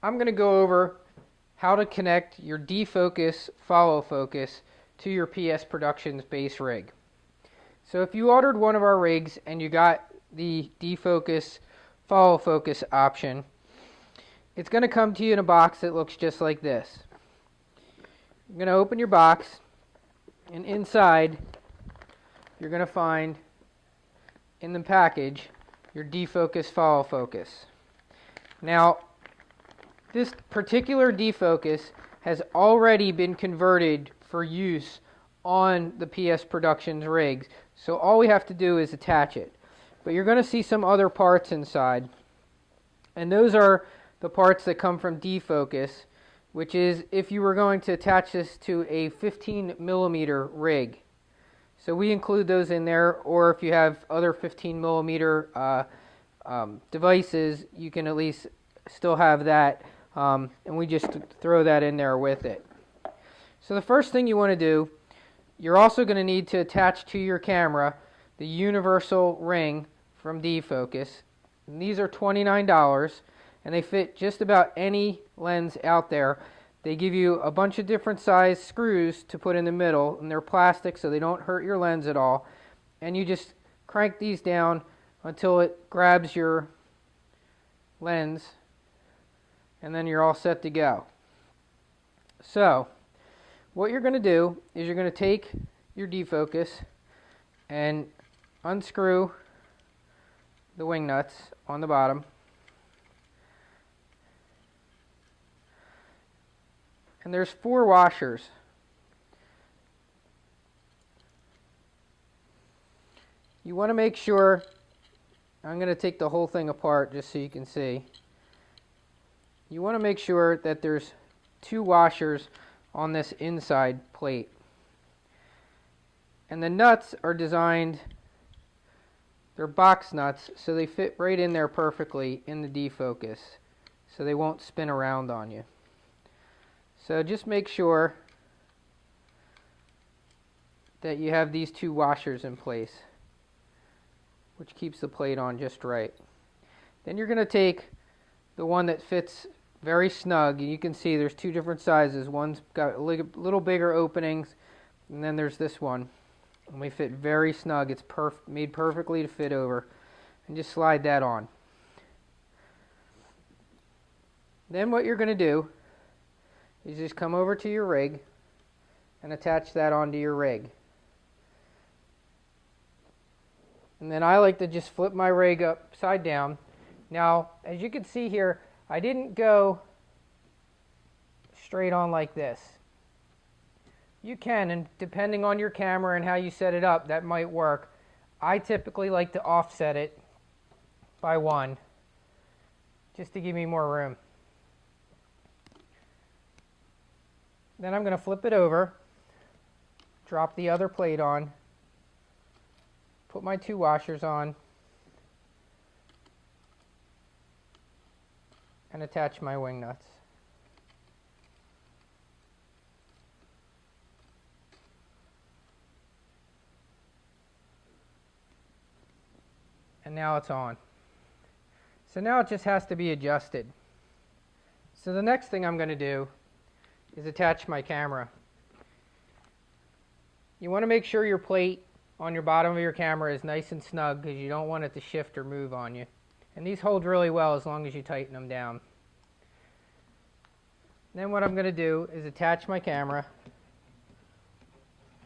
I'm going to go over how to connect your DFocus Follow Focus to your PSproductions base rig. So if you ordered one of our rigs and you got the DFocus Follow Focus option, it's going to come to you in a box that looks just like this. You're going to open your box, and inside you're going to find in the package your DFocus Follow Focus. Now, this particular DFocus has already been converted for use on the PSproductions rigs, so all we have to do is attach it. But you're going to see some other parts inside, and those are the parts that come from DFocus, which is if you were going to attach this to a 15mm rig. So we include those in there, or if you have other 15mm devices, you can at least still have that, and we just throw that in there with it. So the first thing you want to do, you're also going to need to attach to your camera the universal ring from DFocus. And these are $29, and they fit just about any lens out there. They give you a bunch of different size screws to put in the middle, and they're plastic so they don't hurt your lens at all. And you just crank these down until it grabs your lens, and then you're all set to go. So what you're going to do is you're going to take your DFocus and unscrew the wing nuts on the bottom, and there's 4 washers. You want to make sure, I'm going to take the whole thing apart just so you can see. You want to make sure that there's 2 washers on this inside plate. And the nuts are designed, they're box nuts, so they fit right in there perfectly in the DFocus, so they won't spin around on you. So just make sure that you have these 2 washers in place, which keeps the plate on just right. Then you're going to take the one that fits very snug, and you can see there's 2 different sizes. One's got a little bigger openings, and then there's this one, and they fit very snug. It's made perfectly to fit over, and just slide that on. Then what you're going to do is just come over to your rig and attach that onto your rig. And then I like to just flip my rig upside down. Now, as you can see here, I didn't go straight on like this. You can, and depending on your camera and how you set it up, that might work. I typically like to offset it by 1, just to give me more room. Then I'm going to flip it over, drop the other plate on, put my 2 washers on, and attach my wing nuts. And now it's on. So now it just has to be adjusted. So the next thing I'm going to do is attach my camera. You want to make sure your plate on your bottom of your camera is nice and snug, because you don't want it to shift or move on you. And these hold really well as long as you tighten them down. Then what I'm going to do is attach my camera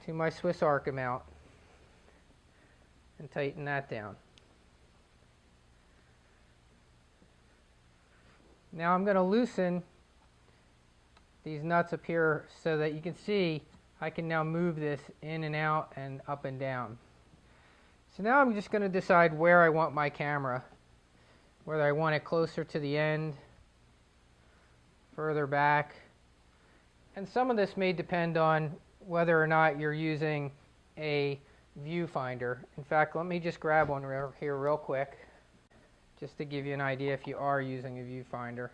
to my Swiss Arc mount and tighten that down. Now I'm going to loosen these nuts up here so that you can see I can now move this in and out and up and down. So now I'm just going to decide where I want my camera, whether I want it closer to the end, further back, and some of this may depend on whether or not you're using a viewfinder. In fact, let me just grab one here real quick, just to give you an idea if you are using a viewfinder.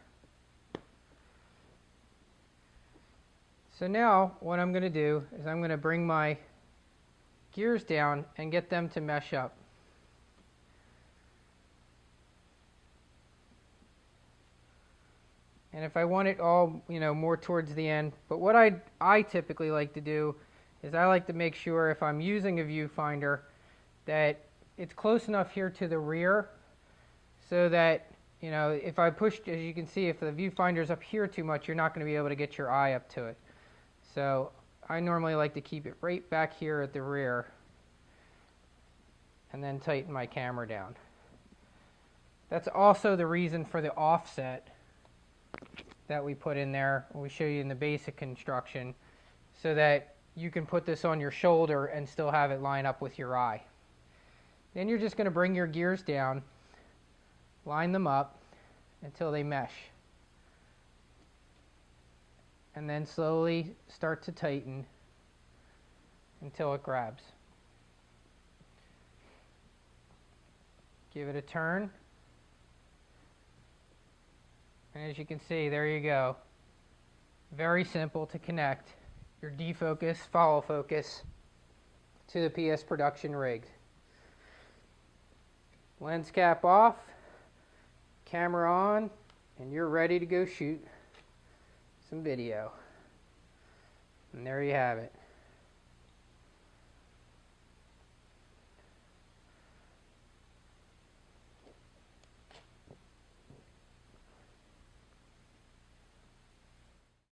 So now what I'm going to do is I'm going to bring my gears down and get them to mesh up. And if I want it all, more towards the end, but what I typically like to do is I like to make sure if I'm using a viewfinder that it's close enough here to the rear so that, if I push, as you can see, if the viewfinder's up here too much, you're not going to be able to get your eye up to it. So I normally like to keep it right back here at the rear and then tighten my camera down. That's also the reason for the offset that we put in there. We show you in the basic construction so that you can put this on your shoulder and still have it line up with your eye. Then you're just going to bring your gears down, line them up until they mesh, and then slowly start to tighten until it grabs. Give it a turn, and as you can see, there you go. Very simple to connect your DFocus Follow Focus to the PSproductions Rig. Lens cap off, camera on, and you're ready to go shoot some video. And there you have it.